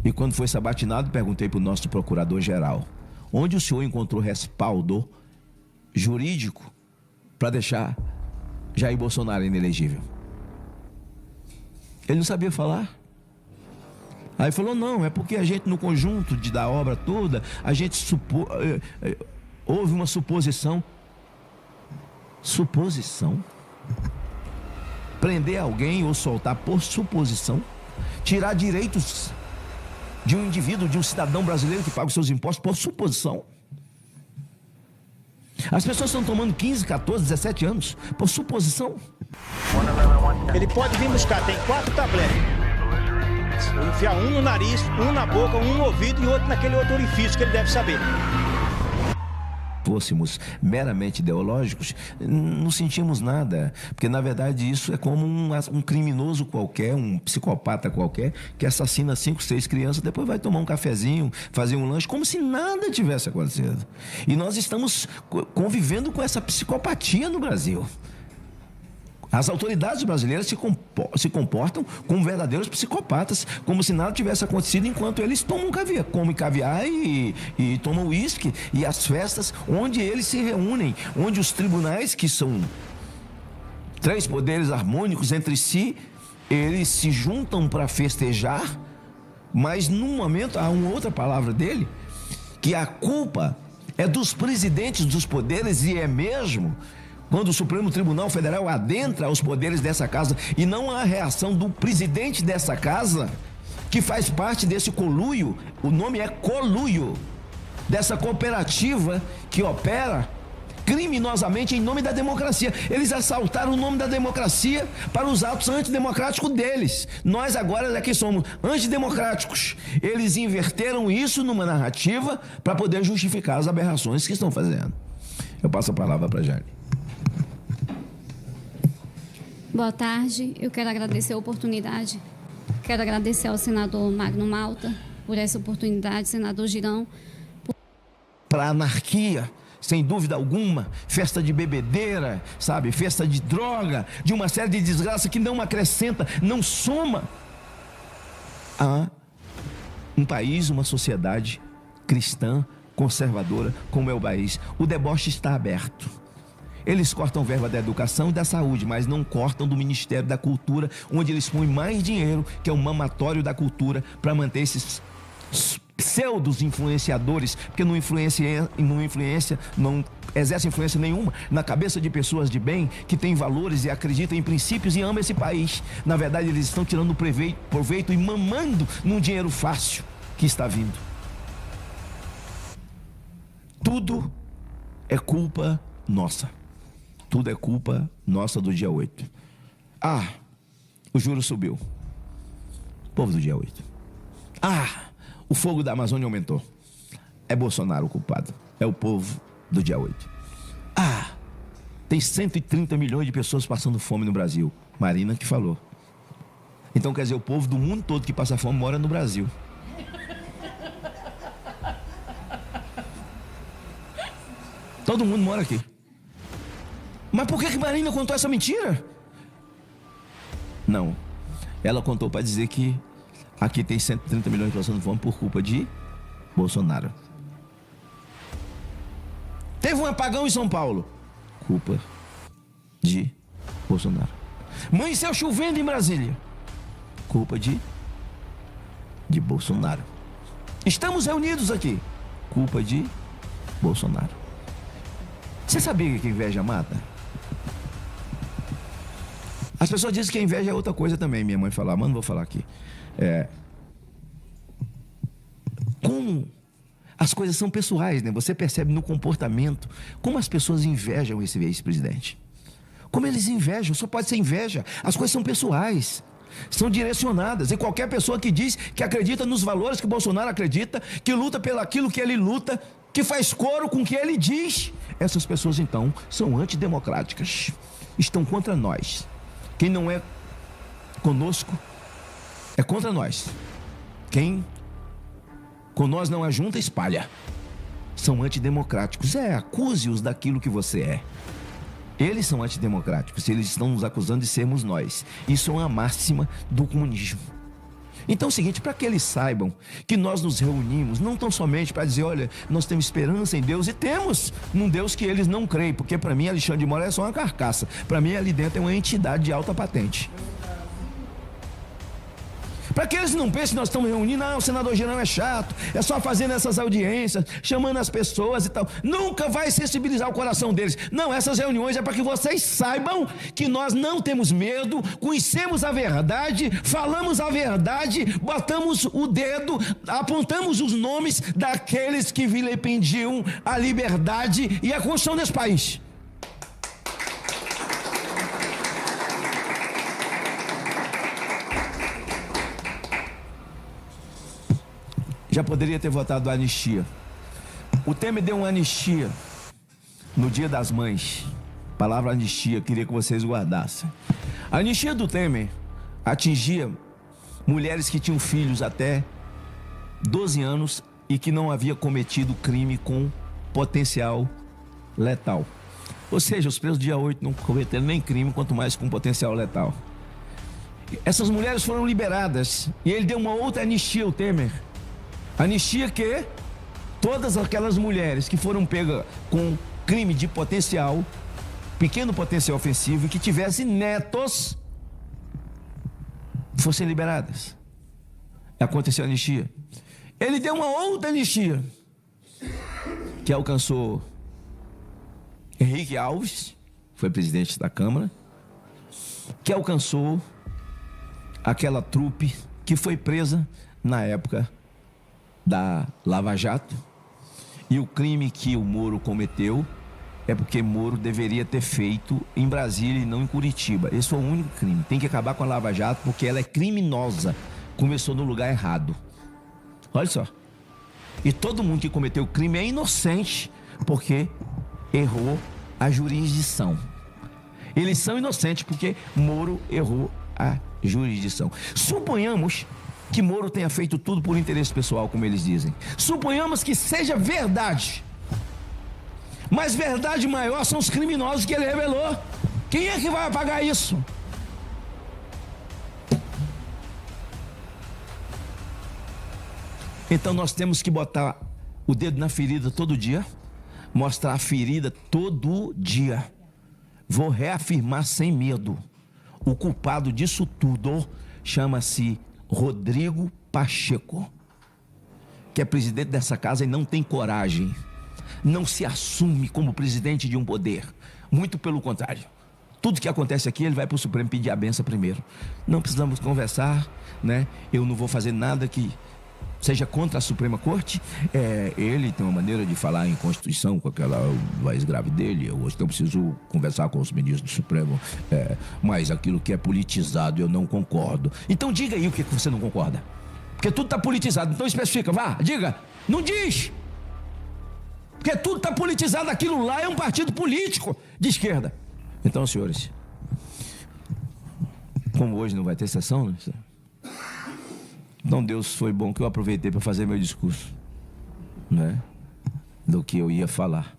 E quando foi sabatinado, perguntei para o nosso procurador-geral: onde o senhor encontrou respaldo jurídico para deixar Jair Bolsonaro inelegível? Ele não sabia falar. Aí falou: não, é porque a gente, no conjunto da obra toda, a gente houve uma suposição. Suposição? Prender alguém ou soltar por suposição? Tirar direitos de um indivíduo, de um cidadão brasileiro que paga os seus impostos por suposição? As pessoas estão tomando 15, 14, 17 anos por suposição. Ele pode vir buscar, tem 4 tabletes. Enfiar um no nariz, um na boca, um no ouvido e outro naquele outro orifício que ele deve saber. Fôssemos meramente ideológicos, não sentimos nada, porque na verdade isso é como um criminoso qualquer, um psicopata qualquer, que assassina 5, 6 crianças, depois vai tomar um cafezinho, fazer um lanche, como se nada tivesse acontecido. E nós estamos convivendo com essa psicopatia no Brasil. As autoridades brasileiras se comportam como verdadeiros psicopatas, como se nada tivesse acontecido, enquanto eles tomam caviar, comem caviar e tomam uísque, e as festas onde eles se reúnem, onde os tribunais, que são 3 poderes harmônicos entre si, eles se juntam para festejar, mas num momento, há uma outra palavra dele, que a culpa é dos presidentes dos poderes, e é mesmo quando o Supremo Tribunal Federal adentra os poderes dessa casa e não há reação do presidente dessa casa, que faz parte desse coluio, o nome é coluio, dessa cooperativa que opera criminosamente em nome da democracia. Eles assaltaram o nome da democracia para os atos antidemocráticos deles. Nós agora é que somos antidemocráticos. Eles inverteram isso numa narrativa para poder justificar as aberrações que estão fazendo. Eu passo a palavra para a Jane. Boa tarde, eu quero agradecer a oportunidade, quero agradecer ao senador Magno Malta por essa oportunidade, senador Girão. Para a anarquia, sem dúvida alguma, festa de bebedeira, sabe, festa de droga, de uma série de desgraças que não acrescenta, não soma a um país, uma sociedade cristã, conservadora, como é o país. O deboche está aberto. Eles cortam verba da educação e da saúde, mas não cortam do Ministério da Cultura, onde eles põem mais dinheiro, que é o mamatório da cultura, para manter esses pseudos influenciadores, porque não exerce influência nenhuma na cabeça de pessoas de bem, que têm valores e acreditam em princípios e amam esse país. Na verdade, eles estão tirando proveito e mamando num dinheiro fácil que está vindo. Tudo é culpa nossa. Tudo é culpa nossa do dia 8. O juro subiu. Povo do dia 8. O fogo da Amazônia aumentou. É Bolsonaro o culpado. É o povo do dia 8. Tem 130 milhões de pessoas passando fome no Brasil. Marina que falou. Então quer dizer, o povo do mundo todo que passa fome mora no Brasil. Todo mundo mora aqui. Mas por que Marina contou essa mentira? Não. Ela contou para dizer que aqui tem 130 milhões de pessoas fome por culpa de Bolsonaro. Teve um apagão em São Paulo. Culpa de Bolsonaro. Amanheceu chovendo em Brasília. Culpa de Bolsonaro. Estamos reunidos aqui. Culpa de Bolsonaro. Você sabia que a inveja mata? As pessoas dizem que a inveja é outra coisa também. Minha mãe falava, mas não vou falar aqui. Como as coisas são pessoais, né? Você percebe no comportamento como as pessoas invejam esse ex-presidente. Como eles invejam, só pode ser inveja. As coisas são pessoais, são direcionadas. E qualquer pessoa que diz que acredita nos valores que Bolsonaro acredita, que luta pelo aquilo que ele luta, que faz coro com o que ele diz, essas pessoas então são antidemocráticas, estão contra nós. Quem não é conosco é contra nós. Quem com nós não ajunta, espalha. São antidemocráticos. Acuse-os daquilo que você é. Eles são antidemocráticos, eles estão nos acusando de sermos nós. Isso é uma máxima do comunismo. Então é o seguinte, para que eles saibam que nós nos reunimos, não tão somente para dizer, olha, nós temos esperança em Deus, e temos num Deus que eles não creem, porque para mim Alexandre de Moraes é só uma carcaça, para mim ali dentro é uma entidade de alta patente. Para que eles não pensem que nós estamos reunindo, o senador Girão é chato, é só fazendo essas audiências, chamando as pessoas e tal. Nunca vai sensibilizar o coração deles. Não, essas reuniões é para que vocês saibam que nós não temos medo, conhecemos a verdade, falamos a verdade, botamos o dedo, apontamos os nomes daqueles que vilipendiam a liberdade e a construção desse país. Já poderia ter votado a anistia. O Temer deu uma anistia no Dia das Mães. A palavra anistia, queria que vocês guardassem. A anistia do Temer atingia mulheres que tinham filhos até 12 anos e que não havia cometido crime com potencial letal. Ou seja, os presos do dia 8 não cometeram nem crime, quanto mais com potencial letal. Essas mulheres foram liberadas e ele deu uma outra anistia ao Temer. Anistia que todas aquelas mulheres que foram pegas com crime de potencial, pequeno potencial ofensivo, e que tivessem netos, fossem liberadas. Aconteceu a anistia. Ele deu uma outra anistia, que alcançou Henrique Alves, foi presidente da Câmara, que alcançou aquela trupe que foi presa na época da Lava Jato, e o crime que o Moro cometeu é porque Moro deveria ter feito em Brasília e não em Curitiba. Esse foi o único crime. Tem que acabar com a Lava Jato porque ela é criminosa, começou no lugar errado. Olha só, e todo mundo que cometeu o crime é inocente porque errou a jurisdição. Eles são inocentes porque Moro errou a jurisdição. Suponhamos que Moro tenha feito tudo por interesse pessoal, como eles dizem. Suponhamos que seja verdade. Mas verdade maior são os criminosos que ele revelou. Quem é que vai apagar isso? Então nós temos que botar o dedo na ferida todo dia, mostrar a ferida todo dia. Vou reafirmar sem medo. O culpado disso tudo chama-se Rodrigo Pacheco, que é presidente dessa casa e não tem coragem, não se assume como presidente de um poder, muito pelo contrário. Tudo que acontece aqui, ele vai para o Supremo pedir a benção primeiro. Não precisamos conversar, né? Eu não vou fazer nada que seja contra a Suprema Corte. Ele tem uma maneira de falar em Constituição com aquela voz grave dele. Eu preciso conversar com os ministros do Supremo, mas aquilo que é politizado eu não concordo. Então diga aí o que você não concorda, porque tudo está politizado. Então especifica, vá, diga. Não diz, porque tudo está politizado. Aquilo lá é um partido político de esquerda. Então, senhores, como hoje não vai ter sessão, né? Então Deus foi bom que eu aproveitei para fazer meu discurso, né? Do que eu ia falar.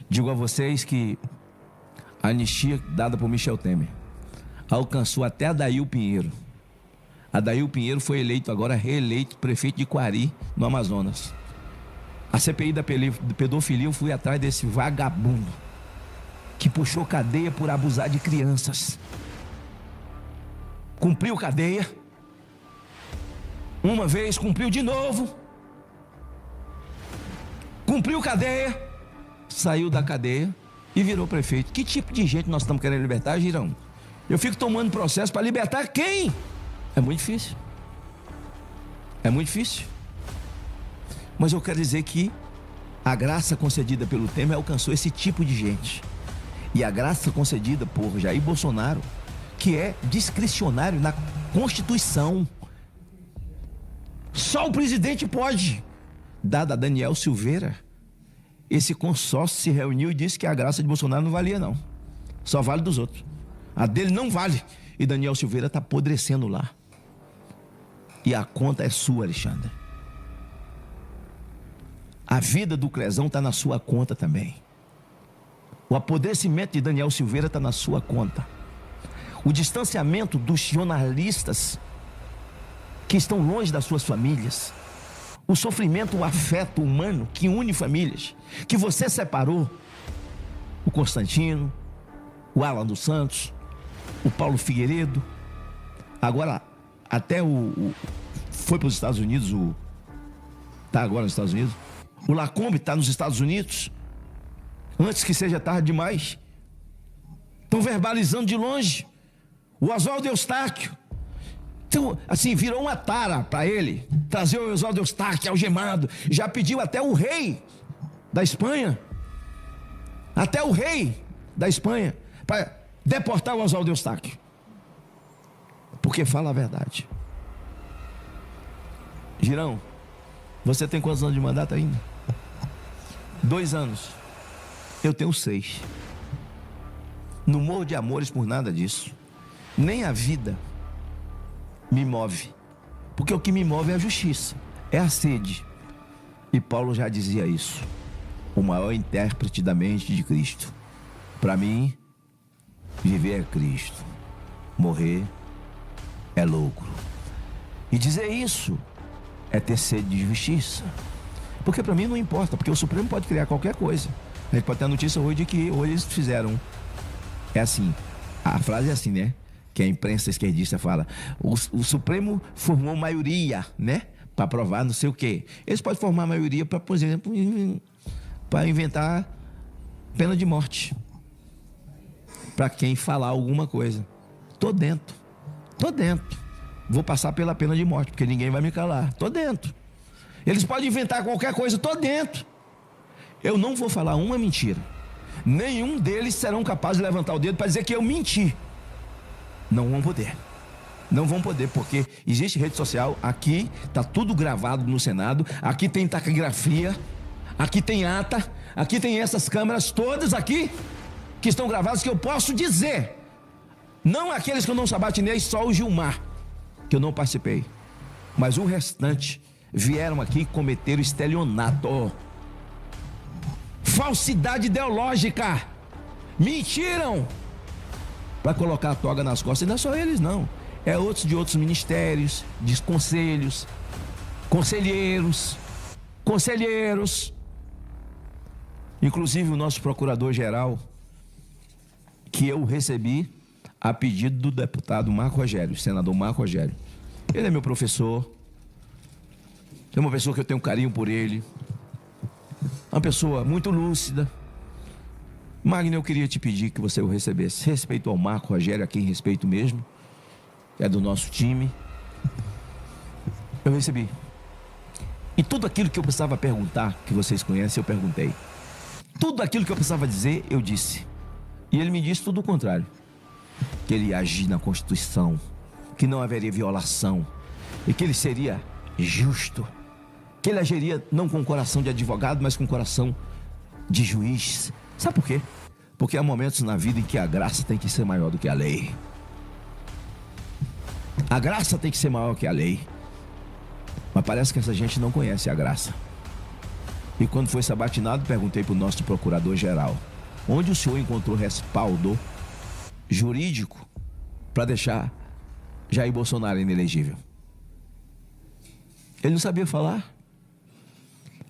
Digo a vocês que a anistia dada por Michel Temer alcançou até Adail Pinheiro. Adail Pinheiro foi eleito, agora reeleito prefeito de Quari, no Amazonas. A CPI da pedofilia, eu fui atrás desse vagabundo que puxou cadeia por abusar de crianças. Cumpriu cadeia uma vez, cumpriu de novo, cumpriu cadeia, saiu da cadeia e virou prefeito. Que tipo de gente nós estamos querendo libertar, Girão? Eu fico tomando processo para libertar quem? É muito difícil. É muito difícil. Mas eu quero dizer que a graça concedida pelo Temer alcançou esse tipo de gente. E a graça concedida por Jair Bolsonaro, que é discricionário na Constituição. Só o presidente pode. Dada a Daniel Silveira, esse consórcio se reuniu e disse que a graça de Bolsonaro não valia não. Só vale dos outros. A dele não vale. E Daniel Silveira está apodrecendo lá. E a conta é sua, Alexandre. A vida do Clezão está na sua conta também. O apodrecimento de Daniel Silveira está na sua conta. O distanciamento dos jornalistas que estão longe das suas famílias, o sofrimento, o afeto humano que une famílias, que você separou, o Constantino, o Alan dos Santos, o Paulo Figueiredo, agora até foi para os Estados Unidos, está agora nos Estados Unidos, o Lacombe está nos Estados Unidos, antes que seja tarde demais, estão verbalizando de longe, o Oswaldo Eustáquio. Então, assim, virou uma tara para ele trazer o Oswaldo Eustáquio algemado. Já pediu até o rei da Espanha, para deportar o Oswaldo Eustáquio, porque fala a verdade. Girão, você tem quantos anos de mandato ainda? 2 anos. Eu tenho 6. Não morro de amores por nada disso. Nem a vida me move, porque o que me move é a justiça, é a sede. E Paulo já dizia isso: o maior intérprete da mente de Cristo. Para mim, viver é Cristo, morrer é lucro. E dizer isso é ter sede de justiça, porque para mim não importa, porque o Supremo pode criar qualquer coisa. A gente pode ter a notícia hoje de que hoje eles fizeram, é assim, a frase é assim, né? Que a imprensa esquerdista fala: o Supremo formou maioria, né? Para aprovar não sei o quê. Eles podem formar maioria para, por exemplo, para inventar pena de morte para quem falar alguma coisa. Tô dentro. Vou passar pela pena de morte, porque ninguém vai me calar. Tô dentro. Eles podem inventar qualquer coisa, tô dentro. Eu não vou falar uma mentira. Nenhum deles serão capazes de levantar o dedo para dizer que eu menti. Não vão poder, porque existe rede social. Aqui está tudo gravado no Senado. Aqui tem taquigrafia, aqui tem ata, aqui tem essas câmeras todas aqui que estão gravadas, que eu posso dizer. Não aqueles que eu não sabatinei, só o Gilmar, que eu não participei, mas o restante vieram aqui e cometeram estelionato, falsidade ideológica, mentiram para colocar a toga nas costas. E não é só eles, não. É outros de outros ministérios, de conselhos, conselheiros. Inclusive o nosso procurador-geral, que eu recebi a pedido do deputado Marco Rogério, senador Marco Rogério. Ele é meu professor. É uma pessoa que eu tenho carinho por ele. Uma pessoa muito lúcida. Magno, eu queria te pedir que você o recebesse. Respeito ao Marco Rogério, a quem respeito mesmo, é do nosso time. Eu recebi. E tudo aquilo que eu precisava perguntar, que vocês conhecem, eu perguntei. Tudo aquilo que eu precisava dizer, eu disse. E ele me disse tudo o contrário. Que ele ia agir na Constituição, que não haveria violação, e que ele seria justo, que ele agiria não com coração de advogado, mas com coração de juiz. Sabe por quê? Porque há momentos na vida em que a graça tem que ser maior do que a lei. A graça tem que ser maior que a lei. Mas parece que essa gente não conhece a graça. E quando foi sabatinado, perguntei para o nosso procurador-geral: onde o senhor encontrou respaldo jurídico para deixar Jair Bolsonaro inelegível? Ele não sabia falar.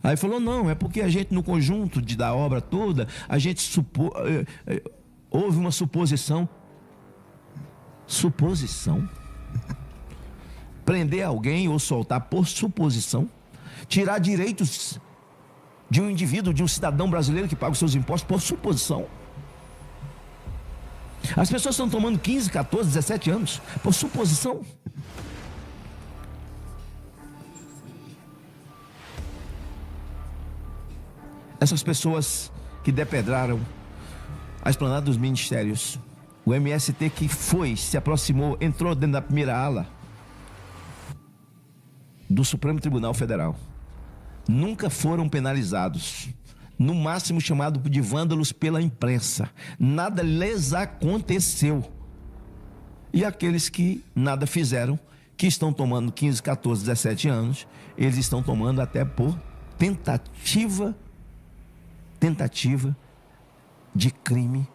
Aí falou: não, é porque a gente, no conjunto da obra toda, a gente houve uma suposição. Suposição? Prender alguém ou soltar por suposição? Tirar direitos de um indivíduo, de um cidadão brasileiro que paga os seus impostos por suposição? As pessoas estão tomando 15, 14, 17 anos por suposição. Essas pessoas que depedraram a esplanada dos ministérios, o MST que se aproximou, entrou dentro da primeira ala do Supremo Tribunal Federal, nunca foram penalizados, no máximo chamado de vândalos pela imprensa. Nada lhes aconteceu. E aqueles que nada fizeram, que estão tomando 15, 14, 17 anos, eles estão tomando até por tentativa de crime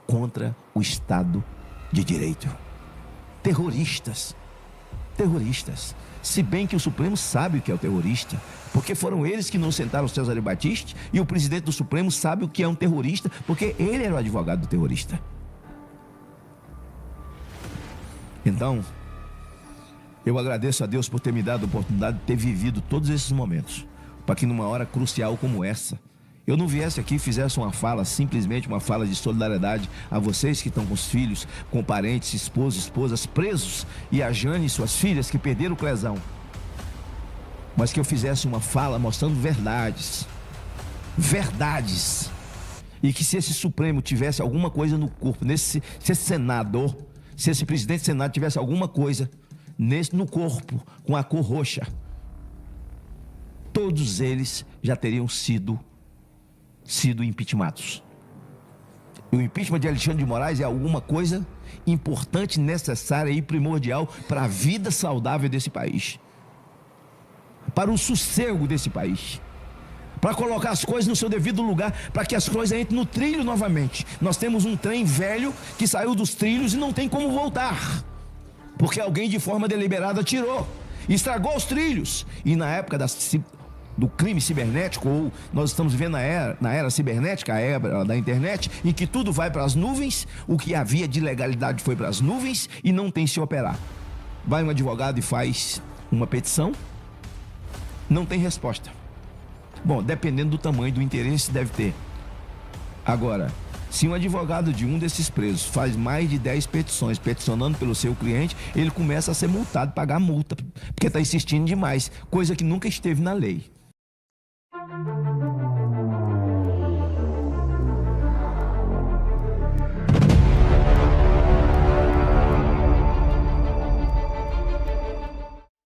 contra o Estado de Direito. Terroristas. Se bem que o Supremo sabe o que é o terrorista, porque foram eles que não sentaram o Cesare Battisti, e o presidente do Supremo sabe o que é um terrorista, porque ele era o advogado do terrorista. Então, eu agradeço a Deus por ter me dado a oportunidade de ter vivido todos esses momentos, para que numa hora crucial como essa, eu não viesse aqui e fizesse uma fala, simplesmente uma fala de solidariedade a vocês que estão com os filhos, com parentes, esposas presos, e a Jane e suas filhas que perderam o Clezão. Mas que eu fizesse uma fala mostrando verdades. E que se esse Supremo tivesse alguma coisa no corpo, se esse senador, se esse presidente do Senado tivesse alguma coisa no corpo com a cor roxa, todos eles já teriam sido impeachmentados. O impeachment de Alexandre de Moraes é alguma coisa importante, necessária e primordial para a vida saudável desse país, para o sossego desse país, para colocar as coisas no seu devido lugar, para que as coisas entrem no trilho novamente. Nós temos um trem velho que saiu dos trilhos e não tem como voltar, porque alguém de forma deliberada tirou, estragou os trilhos. E na época do crime cibernético, ou nós estamos vivendo na era cibernética, a era da internet, em que tudo vai para as nuvens, o que havia de legalidade foi para as nuvens e não tem se operar. Vai um advogado e faz uma petição, não tem resposta. Bom, dependendo do tamanho do interesse, deve ter. Agora, se um advogado de um desses presos faz mais de 10 petições peticionando pelo seu cliente, ele começa a ser multado, pagar multa, porque está insistindo demais, coisa que nunca esteve na lei.